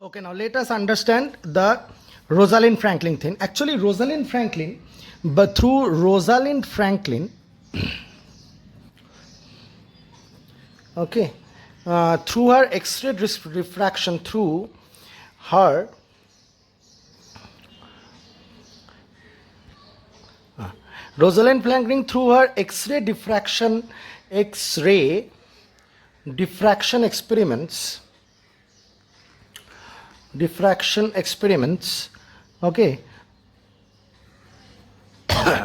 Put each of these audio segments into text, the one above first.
Okay, now let us understand the Rosalind Franklin thing. Actually, Rosalind Franklin, but through Rosalind Franklin, okay, through her X-ray refraction, through her Rosalind Franklin, through her X-ray diffraction experiments, okay,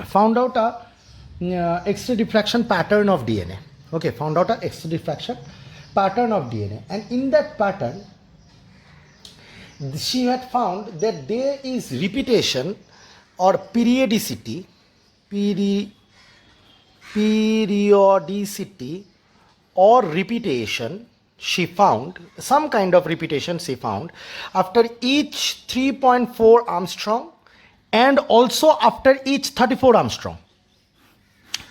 found out a X-ray diffraction pattern of DNA. Okay, found out a X-ray diffraction pattern of DNA, and in that pattern she had found that there is repetition or periodicity or repetition. She found some kind of repetition she found after each 3.4 Armstrong and also after each 34 Armstrong.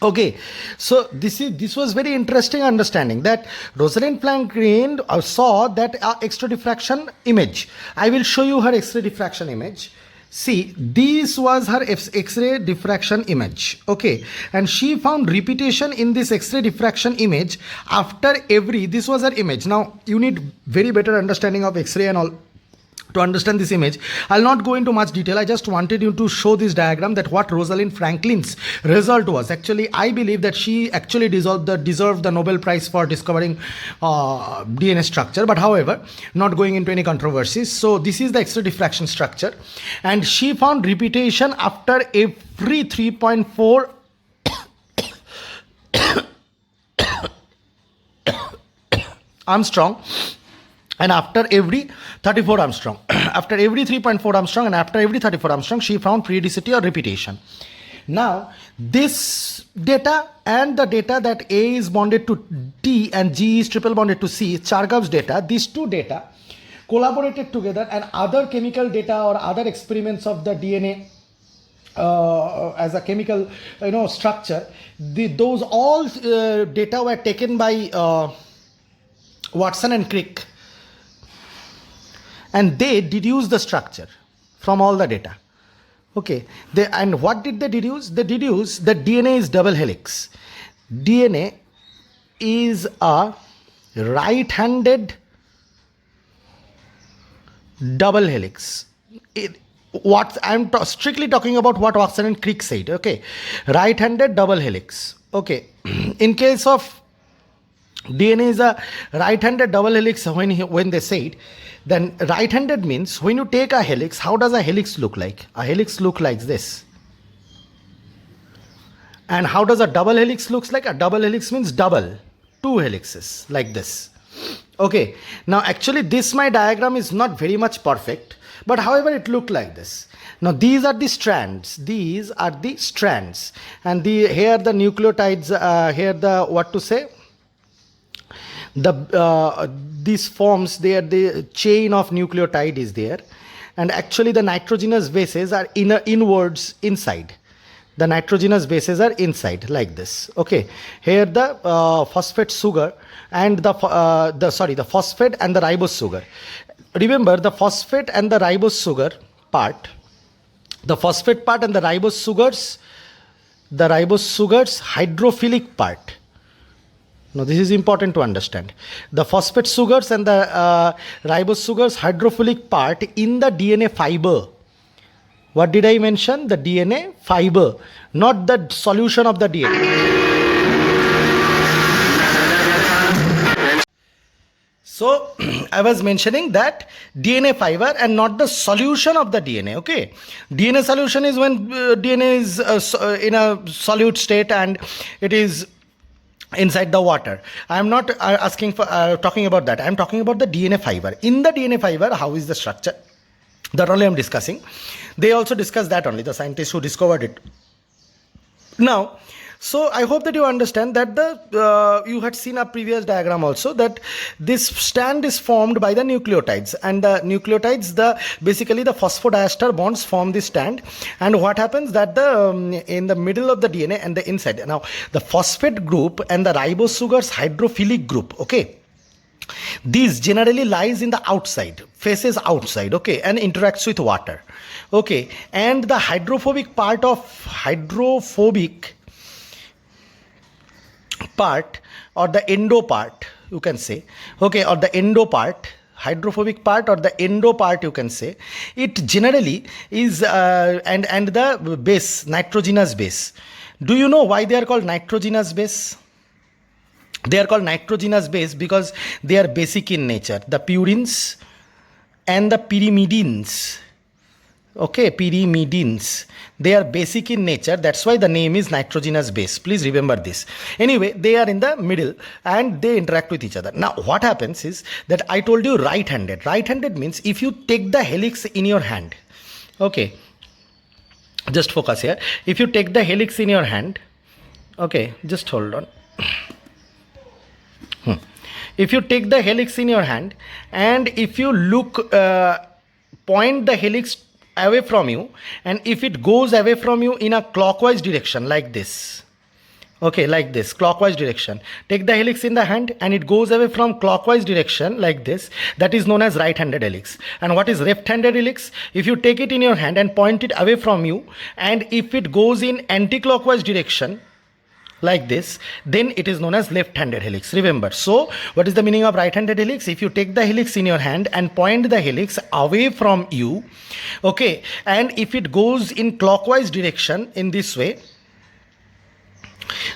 Okay, so this was very interesting understanding that Rosalind Franklin saw that X-ray diffraction image. I will show you her X-ray diffraction image. See, this was her X-ray diffraction image. Okay, and she found repetition in this X-ray diffraction image after every. This was her image. Now you need very better understanding of X-ray and all to understand this image. I'll not go into much detail. I just wanted you to show this diagram that what Rosalind Franklin's result was. Actually, I believe that she actually deserved the Nobel Prize for discovering DNA structure. But however, not going into any controversies. So this is the X-ray diffraction structure, and she found repetition after every 3.4 Armstrong and after every 34 Armstrong. After every 3.4 Armstrong and after every 34 Armstrong, she found periodicity or repetition. Now, this data and the data that A is bonded to T and G is triple bonded to C, Chargaff's data, these two data collaborated together, and other chemical data or other experiments of the DNA as a chemical structure, those all data were taken by Watson and Crick, and they deduced the structure from all the data. Okay, and what did they deduce? They deduced that DNA is double helix. DNA is a right-handed double helix. I'm strictly talking about what Watson and Crick said. Okay, right-handed double helix. Okay, in case of DNA is a right-handed double helix, when they said, then right-handed means when you take a helix, how does a helix look like? A helix look like this. And how does a double helix looks like? A double helix means double, two helices like this. Okay, now actually this my diagram is not very much perfect, but however it looked like this. Now these are the strands. These are the strands, and here the nucleotides. Here the what to say. These forms there, the chain of nucleotide is there, and actually the nitrogenous bases are inwards inside. The nitrogenous bases are inside like this. Okay, here the phosphate sugar and the phosphate and the ribose sugar. Remember the phosphate and the ribose sugar part, the phosphate part and the ribose sugars hydrophilic part. Now this is important to understand. The phosphate sugars and the ribose sugars hydrophilic part in the DNA fiber. What did I mention? The DNA fiber, not the solution of the DNA. So I was mentioning that DNA fiber and not the solution of the DNA. Okay, DNA solution is when DNA is in a solute state and it is inside the water. I am not asking for talking about that. I am talking about the DNA fiber. In the DNA fiber, how is the structure? That only I am discussing. They also discuss that only, the scientists who discovered it. Now, so I hope that you understand that you had seen a previous diagram also, that this strand is formed by the nucleotides, and the nucleotides, basically the phosphodiester bonds form the strand, and what happens that in the middle of the DNA and the inside, now the phosphate group and the ribose sugars hydrophilic group, okay, This generally lies in the outside, faces outside, okay, and interacts with water, okay. And the hydrophobic part or the endo part, you can say, okay, or the endo part, hydrophobic part or the endo part, you can say, it generally is and the base, nitrogenous base. Do you know why they are called nitrogenous base? They are called nitrogenous base because they are basic in nature. The purines and the pyrimidines, okay, pyrimidines, they are basic in nature. That's why the name is nitrogenous base. Please remember this. Anyway, they are in the middle and they interact with each other. Now what happens is that I told you right-handed. Right-handed means if you take the helix in your hand, okay, just focus here. If you take the helix in your hand, okay, just hold on. If you take the helix in your hand and if you look, point the helix away from you, and if it goes away from you in a clockwise direction like this, okay, like this, clockwise direction, take the helix in the hand and it goes away from clockwise direction like this, that is known as right-handed helix. And what is left-handed helix? If you take it in your hand and point it away from you, and if it goes in anti-clockwise direction like this, then it is known as left-handed helix. Remember, so what is the meaning of right-handed helix? If you take the helix in your hand and point the helix away from you, okay, and if it goes in clockwise direction in this way,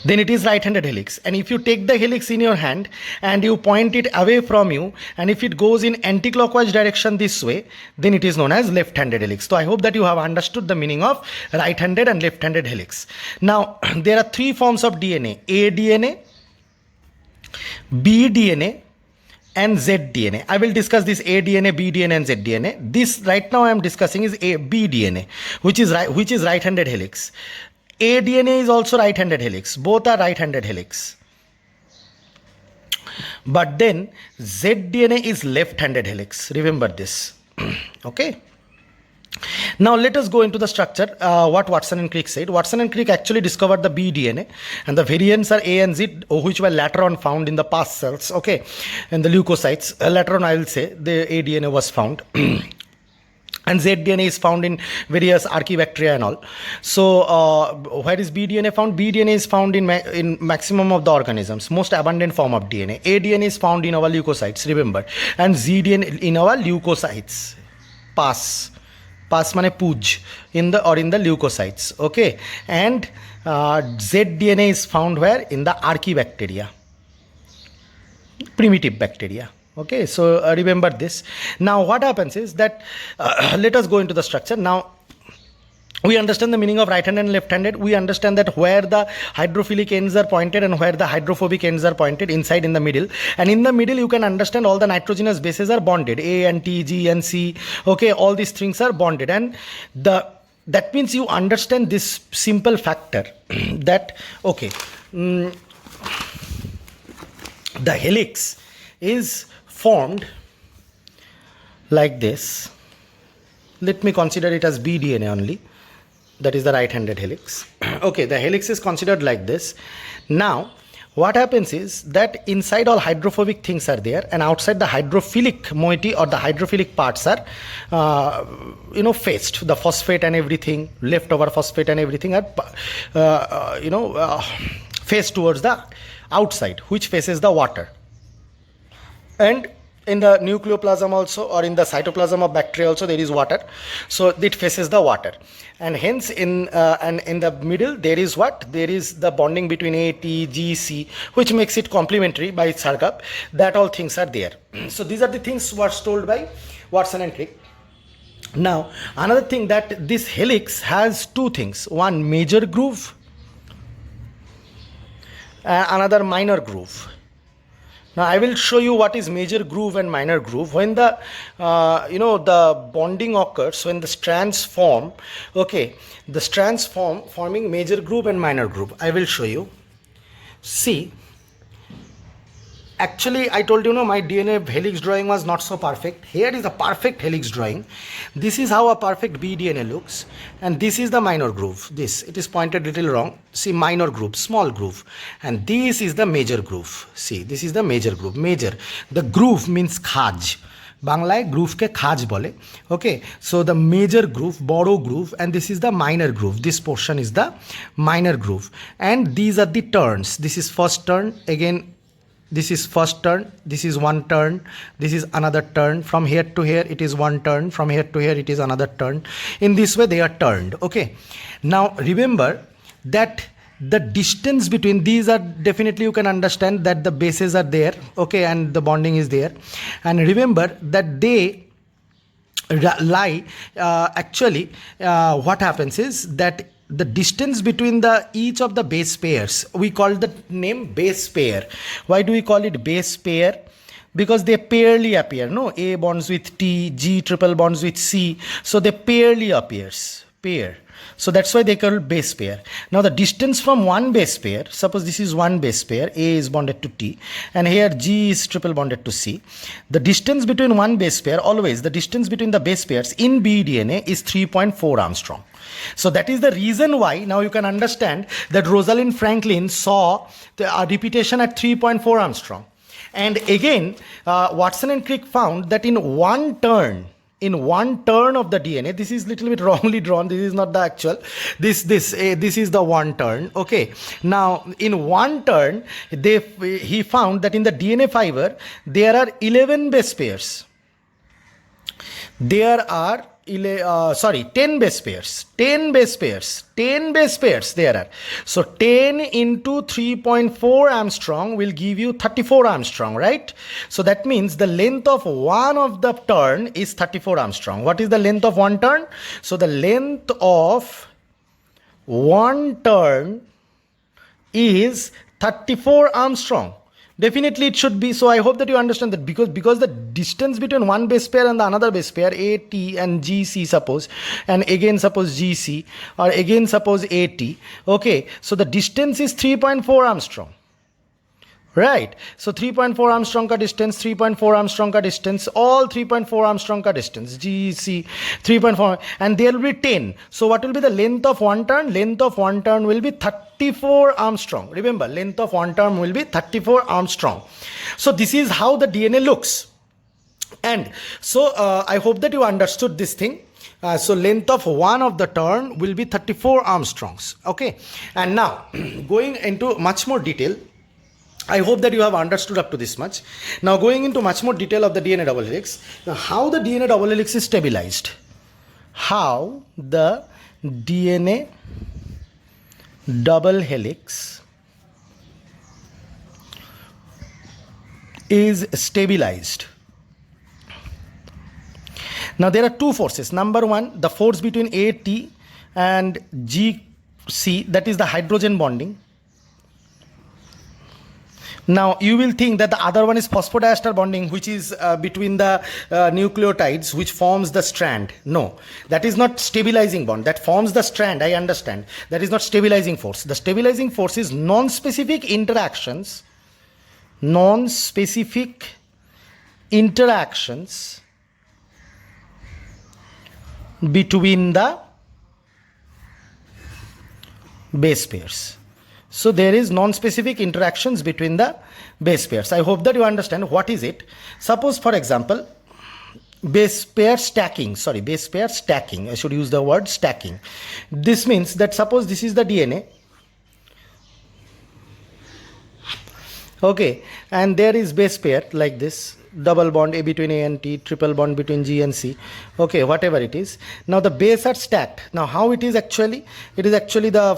then it is right-handed helix. And if you take the helix in your hand and you point it away from you, and if it goes in anti-clockwise direction this way, then it is known as left-handed helix. So I hope that you have understood the meaning of right-handed and left-handed helix. Now there are three forms of DNA: A DNA, B DNA, and Z DNA. I will discuss this A DNA, B DNA, and Z DNA. This right now I am discussing is B DNA, which is right-handed helix. A DNA is also right-handed helix. Both are right-handed helix. But then Z DNA is left-handed helix. Remember this. Okay. Now let us go into the structure, what Watson and Crick said. Watson and Crick actually discovered the B DNA, and the variants are A and Z, which were later on found in the past cells, okay, and the leukocytes. Later on I will say the A DNA was found. And Z DNA is found in various archaebacteria and all. So where is B DNA found? B DNA is found in maximum of the organisms, most abundant form of DNA. A DNA is found in our leukocytes, remember, and Z DNA in our leukocytes. Pass mane puj, in the leukocytes, okay. And Z DNA is found where? In the archaebacteria, primitive bacteria. Okay, so remember this. Now what happens is that let us go into the structure. Now we understand the meaning of right-handed and left-handed. We understand that where the hydrophilic ends are pointed and where the hydrophobic ends are pointed, inside in the middle. And in the middle you can understand all the nitrogenous bases are bonded, A and T, G and C, okay, all these things are bonded. And that means you understand this simple factor that, okay, the helix is formed like this. Let me consider it as B DNA only. That is the right-handed helix. Okay, the helix is considered like this. Now what happens is that inside all hydrophobic things are there, and outside the hydrophilic moiety or the hydrophilic parts are faced. The phosphate and everything, leftover phosphate and everything are faced towards the outside, which faces the water. And in the nucleoplasm also, or in the cytoplasm of bacteria also, there is water, so it faces the water. And hence in the middle there is what? There is the bonding between A, T, G, C, which makes it complementary by its hookup. That all things are there. So these are the things was told by Watson and Crick. Now another thing, that this helix has two things: one major groove, another minor groove. Now I will show you what is major groove and minor groove. When the the bonding occurs, when the strands form, okay, the strands forming major groove and minor groove. I will show you. See, Actually, I told you, no, my DNA helix drawing was not so perfect. Here is a perfect helix drawing. This is how a perfect BDNA looks, and this is the minor groove. This, it is pointed little wrong. See, minor groove, small groove, and this is the major groove. See, this is the major groove. Major, the groove means khaj. বাংলায় গ্রুভকে খাজ বলে okay so the major groove বড় groove and this is the minor groove this portion is the minor groove and these are the turns this is first turn again this is first turn, this is one turn, this is another turn, from here to here it is one turn, from here to here it is another turn. In this way they are turned. Okay, now remember that the distance between these are definitely, you can understand that the bases are there, okay, and the bonding is there, and remember that they lie actually what happens is that the distance between the each of the base pairs, we call the name base pair. Why do we call it base pair? Because they pairly appear, no, A bonds with T, G triple bonds with C, so they pairly appears, pair. So that's why they call base pair. Now the distance from one base pair, suppose this is one base pair, A is bonded to T, and here G is triple bonded to C. The distance between one base pair, always the distance between the base pairs in BDNA is 3.4 Armstrong. So that is the reason why now you can understand that Rosalind Franklin saw the repetition at 3.4 Armstrong. And again, Watson and Crick found that in one turn of the DNA, this is little bit wrongly drawn, this is not the actual, this is the one turn. Okay, now in one turn he found that in the DNA fiber there are 11 base pairs, there are 10 base pairs, 10 base pairs there are. So 10 into 3.4 Armstrong will give you 34 Armstrong, right? So that means the length of one of the turn is 34 Armstrong. What is the length of one turn? So the length of one turn is 34 Armstrong. Definitely it should be. So I hope that you understand that because the distance between one base pair and the another base pair, AT and GC suppose, and again suppose GC, or again suppose AT, okay, so the distance is 3.4 Armstrong, right? So 3.4 Armstrong ka distance, 3.4 Armstrong ka distance, all 3.4 Armstrong ka distance, GC 3.4, and there will be 10. So what will be the length of one turn? Length of one turn will be 34 Armstrong. Remember, length of one turn will be 34 Armstrong. So this is how the DNA looks. And so I hope that you understood this thing. So length of one of the turn will be 34 Armstrongs. Okay, and now going into much more detail, I hope that you have understood up to this much. Now going into much more detail of the DNA double helix. Now how the DNA double helix is stabilized. How the DNA double helix is stabilized. Now there are two forces. Number one, the force between AT and GC, that is the hydrogen bonding. Now you will think that the other one is phosphodiester bonding, which is between the nucleotides, which forms the strand. No, that is not stabilizing bond, that forms the strand. I understand that is not stabilizing force. The stabilizing force is non-specific interactions between the base pairs. So there is non-specific interactions between the base pairs. I hope that you understand what is it. Suppose for example, base pair stacking, I should use the word stacking. This means that suppose this is the DNA, okay, and there is base pair like this, double bond A between A and T, triple bond between G and C, okay, whatever it is. Now the base are stacked. Now how it is actually? It is actually the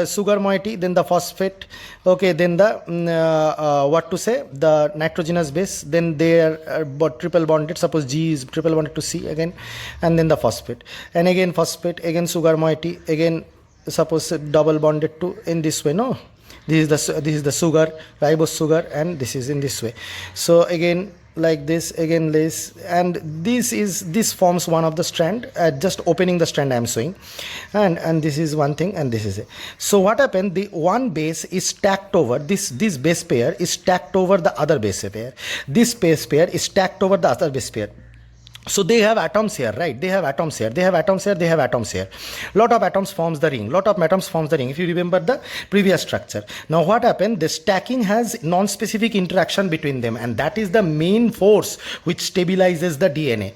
sugar moiety, then the phosphate, okay, then the the nitrogenous base, then they are triple bonded. Suppose G is triple bonded to C again, and then the phosphate, and again phosphate, again sugar moiety, again suppose double bonded to, in this way, no, this is the sugar, ribose sugar, and this is in this way. So again like this, again this, and this forms one of the strand. Just opening the strand I am showing, and this is one thing, and this is it. So what happened, the one base is stacked over this base pair is stacked over the other base pair, this base pair is stacked over the other base pair. So they have atoms here, right? They have atoms here, they have atoms here, they have atoms here. Lot of atoms forms the ring, lot of atoms forms the ring, if you remember the previous structure. Now what happened, the stacking has non-specific interaction between them, and that is the main force which stabilizes the DNA.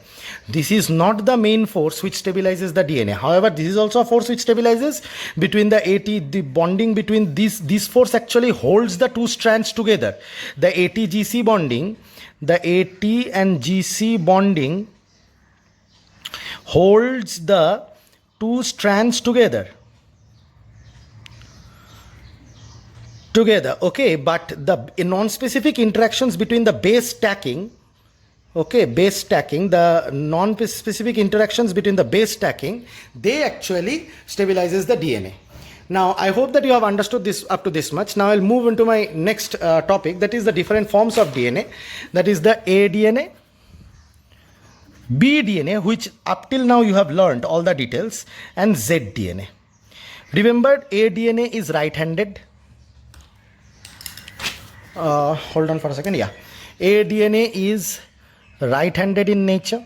This is not the main force which stabilizes the DNA. However, this is also a force which stabilizes between the AT, the bonding between this force actually holds the two strands together. The AT-GC bonding, the AT and GC bonding holds the two strands together, okay, but the non-specific interactions between the base stacking, okay, base stacking, the non-specific interactions between the base stacking, they actually stabilizes the DNA. Now I hope that you have understood this up to this much. Now I'll move into my next topic, that is the different forms of DNA, that is the A DNA, B DNA, which up till now you have learned all the details, and Z DNA. Remember, A DNA is right-handed. Hold on for a second. Yeah, A DNA is right-handed in nature.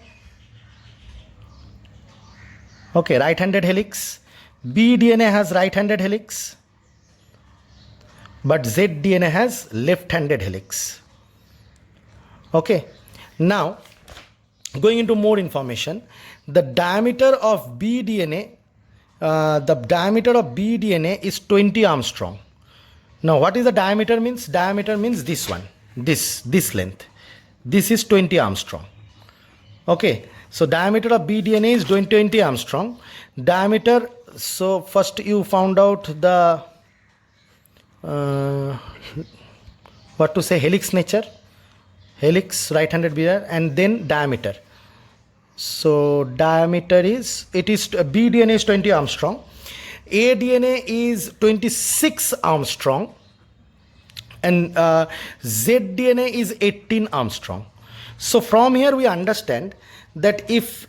Okay, right-handed helix. B DNA has right-handed helix, but Z DNA has left-handed helix. Okay, now going into more information, the diameter of B DNA, is 20 Armstrong. Now what is the diameter means? Diameter means this one, this length. This is 20 Armstrong. Okay, so diameter of B DNA is 20 Armstrong. Diameter, so first you found out the what to say, helix nature, helix, right-handed bearer, and then diameter. So diameter is, it is B DNA is 20 Armstrong, A DNA is 26 Armstrong, and Z DNA is 18 Armstrong. So from here we understand that if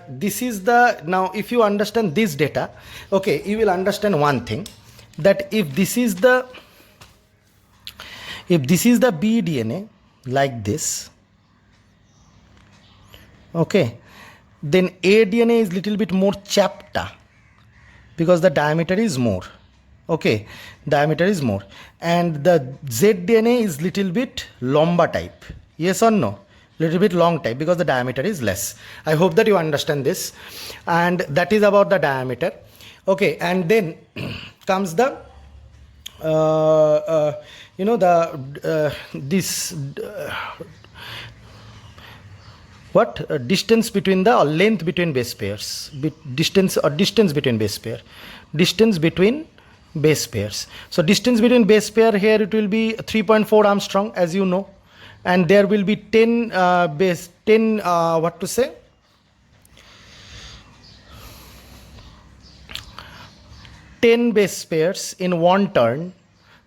this is the, now if you understand this data, okay, you will understand one thing, that if this is the B DNA like this, okay, then A DNA is little bit more chapter because the diameter is more. Okay, diameter is more, and the Z DNA is little bit lomba type. Yes or no? Little bit long type because the diameter is less. I hope that you understand this, and that is about the diameter. Okay, and then comes the distance between the, or length between base pairs, distance between base pair, distance between base pairs. So distance between base pair, here it will be 3.4 Armstrong, as you know, and there will be 10 10 base pairs in one turn.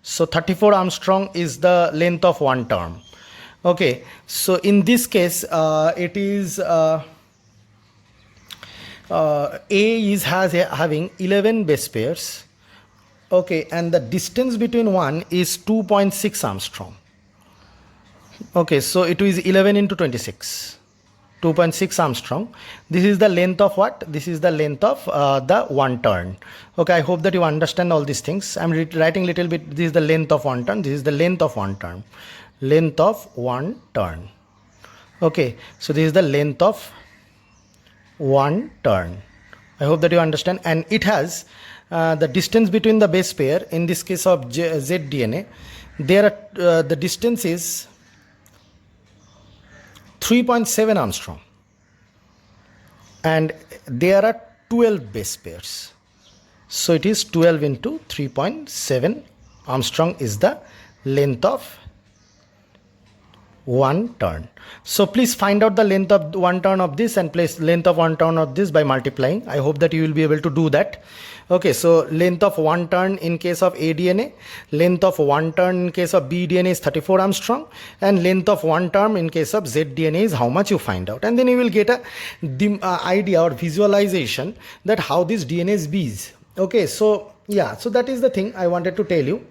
So 34 Armstrong is the length of one term. Okay, so in this case it is A is having 11 base pairs. Okay, and the distance between one is 2.6 Armstrong. Okay, so it is 11 into 26, 2.6 Armstrong. This is the length of what? This is the length of the one turn. Okay, I hope that you understand all these things. I'm writing little bit. This is the length of one turn. This is the length of one turn. Length of one turn. Okay, so this is the length of one turn. I hope that you understand. And it has the distance between the base pair. In this case of Z DNA, there are the distance is 3.7 Armstrong, and there are 12 base pairs. So it is 12 into 3.7 Armstrong is the length of one turn. So please find out the length of one turn of this and place length of one turn of this by multiplying. I hope that you will be able to do that. Okay, so length of one turn in case of A DNA, length of one turn in case of B DNA is 34 Armstrong, and length of one term in case of Z DNA is how much you find out. And then you will get a idea or visualization that how this DNA is bees. Okay, so yeah, so that is the thing I wanted to tell you.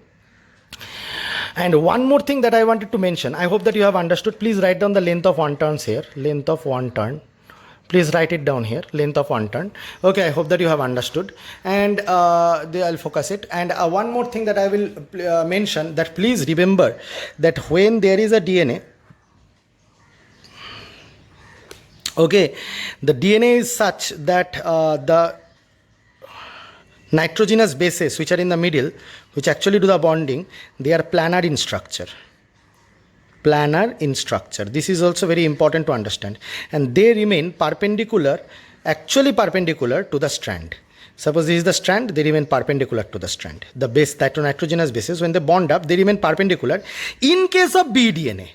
And one more thing that I wanted to mention, I hope that you have understood. Please write down the length of one turns here. Length of one turn. Please write it down here. Length of one turn. Okay, I hope that you have understood. And I'll focus it. And one more thing that I will mention, that please remember that when there is a DNA, okay, the DNA is such that the nitrogenous bases which are in the middle, which actually do the bonding, they are planar in structure. Planar in structure. This is also very important to understand. And they remain perpendicular, actually perpendicular to the strand. Suppose this is the strand, they remain perpendicular to the strand. The base, nitrogenous bases, when they bond up, they remain perpendicular. In case of B DNA,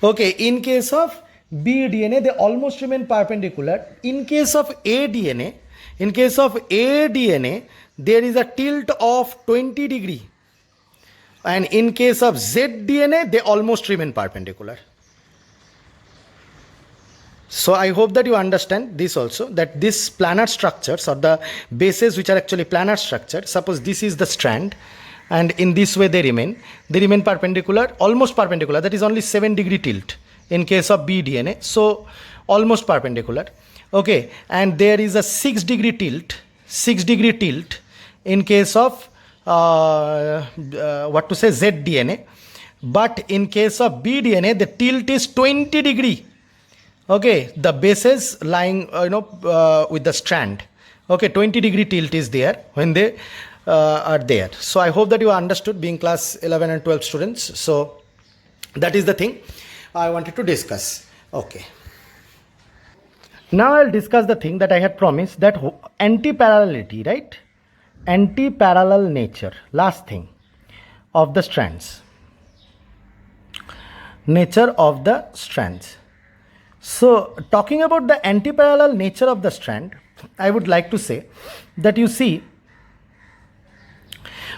okay, in case of B DNA, they almost remain perpendicular. In case of A DNA, there is a tilt of 20 degree. And in case of Z DNA, they almost remain perpendicular. So I hope that you understand this also, that these planar structures or the bases which are actually planar structure, suppose this is the strand, and in this way they remain perpendicular, almost perpendicular, that is only 7 degree tilt in case of B DNA, so almost perpendicular. Okay, and there is a 6 degree tilt in case of Z DNA, but in case of B DNA the tilt is 20 degree. Okay, the bases lying with the strand. Okay, 20 degree tilt is there when they are there. So I hope that you understood, being class 11 and 12 students. So that is the thing I wanted to discuss. Okay. Now I'll discuss the thing that I had promised, that anti-parallelity, right? Anti-parallel nature, last thing, of the strands. Nature of the strands. So talking about the anti-parallel nature of the strand, I would like to say that you see,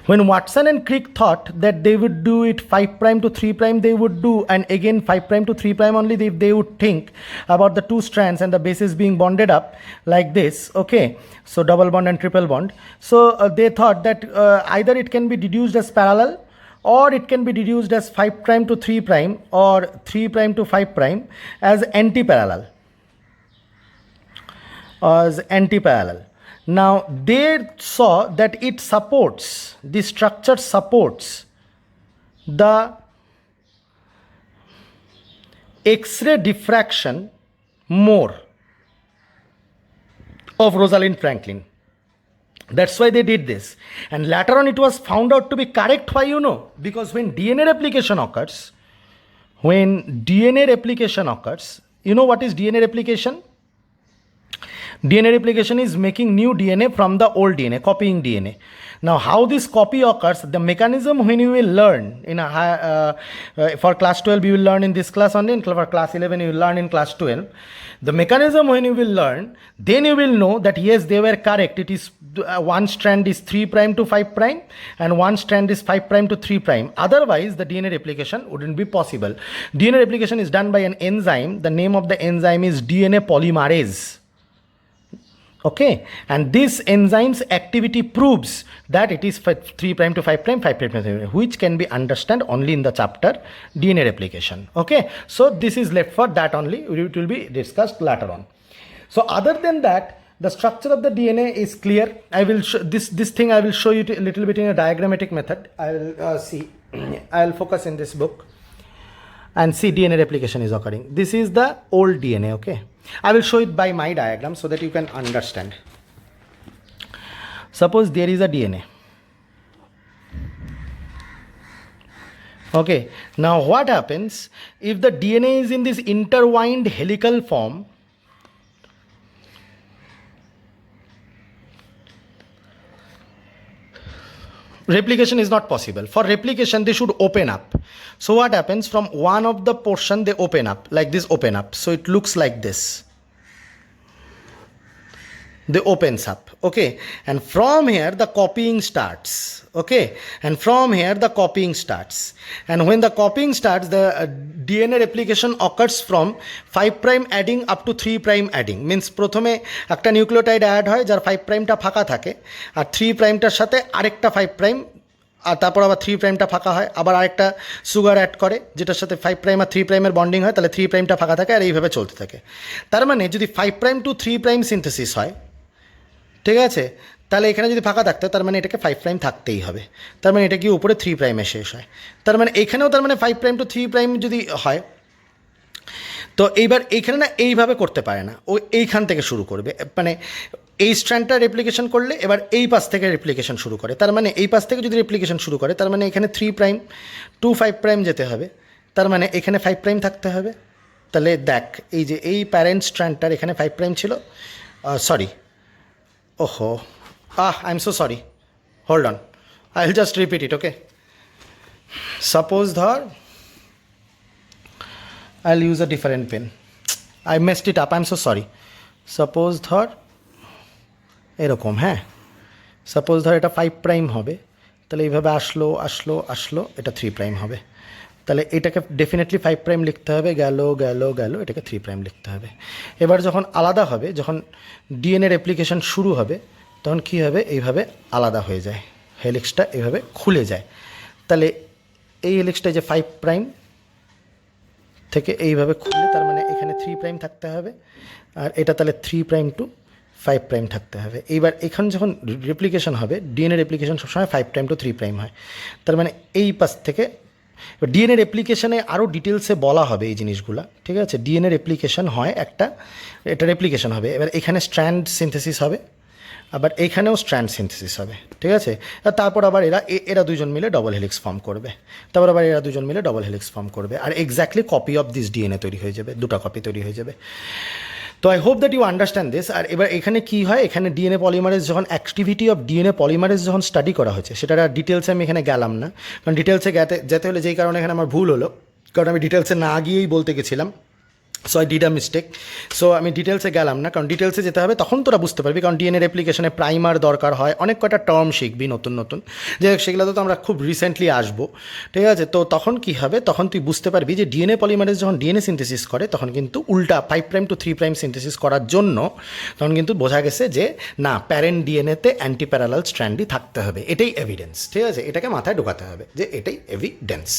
when Watson and Crick thought that they would do it 5' to 3', they would do, and again 5' to 3' only, they would think about the two strands and the bases being bonded up like this. Okay, so double bond and triple bond. So they thought that either it can be deduced as parallel, or it can be deduced as 5' to 3', or 3' to 5' as anti-parallel. Now they saw that it supports, the structure supports the X-ray diffraction more of Rosalind Franklin. That's why they did this. And later on it was found out to be correct. Why? Because when DNA replication occurs, you know what is DNA replication? DNA replication is making new DNA from the old DNA, copying DNA. Now, how this copy occurs, the mechanism when you will learn in for class 12, you will learn in this class only, and for class 11, you will learn in class 12. The mechanism when you will learn, then you will know that yes, they were correct. It is one strand is 3' to 5', and one strand is 5' to 3'. Otherwise, the DNA replication wouldn't be possible. DNA replication is done by an enzyme. The name of the enzyme is DNA polymerase. Okay, and this enzyme's activity proves that it is 3' to 5', 5' to 3', which can be understood only in the chapter DNA replication. Okay, so this is left for that only. It will be discussed later on. So other than that, the structure of the DNA is clear. I will show this thing. I will show you a little bit in a diagrammatic method. I will see. I will focus in this book and see DNA replication is occurring. This is the old DNA. Okay. I will show it by my diagram so that you can understand. Suppose there is a DNA. Okay, now what happens if the DNA is in this intertwined helical form? replication is not possible. For replication they should open up. So what happens, from one of the portion they open up, like this, open up, so it looks like this, they opens up, okay, and from here the copying starts, okay, and from here the copying starts, and when the copying starts, the DNA replication occurs from 5 prime adding up to 3 prime adding, means প্রথমে একটা nucleotide add হয় যার 5 প্রাইমটা ফাঁকা থাকে, আর 3 প্রাইমটার সাথে আরেকটা 5 prime, আর তারপর আবার 3 প্রাইমটা ফাঁকা হয়, আবার আরেকটা সুগার অ্যাড করে যেটার সাথে 5 প্রাইম আর 3 প্রাইমের বন্ডিং হয়, তাহলে 3 প্রাইমটা ফাঁকা থাকে, আর এইভাবে চলতে থাকে। তার মানে যদি 5 প্রাইম টু 3 প্রাইম সিনথেসিস হয়, ঠিক আছে, তাহলে এখানে যদি ফাঁকা থাকতো তার মানে এটাকে 5 প্রাইম থাকতেই হবে, তার মানে এটা কি উপরে 3 প্রাইমে শেষ হয়, তার মানে এখানেও তার মানে 5 প্রাইম টু 3 প্রাইম যদি হয়, তো এইবার এইখানে না এইভাবে করতে পারে না, ও এইখান থেকে শুরু করবে, মানে এই স্ট্র্যান্ডটা রেপ্লিকেশন করলে এবার এই পাশ থেকে রেপ্লিকেশন শুরু করে, তার মানে এই পাশ থেকে যদি রেপ্লিকেশন শুরু করে তার মানে এখানে 3 প্রাইম টু 5 প্রাইম যেতে হবে, তার মানে এখানে 5 প্রাইম থাকতে হবে। তাহলে দেখ, এই যে এই প্যারেন্ট স্ট্র্যান্ডটার এখানে 5 প্রাইম ছিল, সরি, ওহো, I'm so sorry, hold on, I'll just repeat it, okay? Suppose ধর, I'll use a different pen, I messed it up, I'm so sorry. Suppose ধর এরকম, হ্যাঁ, সাপোজ ধর এটা 5 প্রাইম হবে, তাহলে এইভাবে আসলো আসলো আসলো, এটা 3 প্রাইম হবে, তাহলে এটাকে ডেফিনেটলি 5 প্রাইম লিখতে হবে, গেল গেল গেল, এটাকে 3 প্রাইম লিখতে হবে। এবার যখন আলাদা হবে, যখন ডিএনএ রেপ্লিকেশন শুরু হবে, তখন কী হবে, এইভাবে আলাদা হয়ে যায়, হেলিক্সটা এইভাবে খুলে যায়, তাহলে এই হেলিক্সটা যে 5 প্রাইম থেকে এইভাবে খুলে, তার মানে এখানে 3 প্রাইম থাকতে হবে, আর এটা তাহলে 3 প্রাইম টু 5 প্রাইম থাকতে হবে। এইবার এখানে যখন রেপ্লিকেশন হবে, ডিএনএ রেপ্লিকেশন সবসময় 5 প্রাইম টু 3 প্রাইম হয়, তার মানে এই পাশ থেকে ডিএনএ রেপ্লিকেশনে আরও ডিটেলসে বলা হবে এই জিনিসগুলো, ঠিক আছে? ডিএনএ রেপ্লিকেশন হয় একটা, এটা রেপ্লিকেশন হবে, এবার এখানে স্ট্র্যান্ড সিনথেসিস হবে, আবার এইখানেও স্ট্র্যান্ড সিনথেসিস হবে, ঠিক আছে? আর তারপর আবার এরা দুজন মিলে ডবল হেলিক্স ফর্ম করবে, তারপর আবার এরা দুজন মিলে ডবল হেলিক্স ফর্ম করবে, আর exactly copy of this DNA তৈরি হয়ে যাবে, দুটো কপি তৈরি হয়ে যাবে। তো I hope that you understand this. আর এবার এখানে কী হয়, এখানে ডিএনএ পলিমারেজ যখন অ্যাক্টিভিটি অফ ডিএনএ পলিমারেজ যখন স্টাডি করা হয়েছে, সেটার আর ডিটেলসে আমি এখানে গেলাম না, কারণ ডিটেলসে যেতে হলে যেই কারণে এখানে আমার ভুল হলো, কারণ আমি ডিটেলসে না গিয়েই বলতে গেছিলাম, so I did a mistake. So আমি ডিটেলসে গেলাম না, কারণ ডিটেলসে যেতে হবে, তখন তোরা বুঝতে পারবি, কারণ ডিএনএ রেপ্লিকেশনে প্রাইমার দরকার হয়, অনেক কটা টার্ম শিখবি নতুন নতুন, যে সেগুলো তো আমরা খুব রিসেন্টলি আসবো, ঠিক আছে? তো তখন কী হবে, তখন তুই বুঝতে পারবি যে ডিএনএ পলিমারেজ যখন ডিএনএ সিনথেসিস করে, তখন কিন্তু উল্টা 5 প্রাইম টু 3 প্রাইম সিনথেসিস করার জন্য তখন কিন্তু বোঝা গেছে যে না, প্যারেন্ট ডিএনএতে অ্যান্টি প্যারালাল স্ট্র্যান্ডই থাকতে হবে, এটাই এভিডেন্স, ঠিক আছে? এটাকে মাথায় ঢোকাতে হবে যে এটাই এভিডেন্স।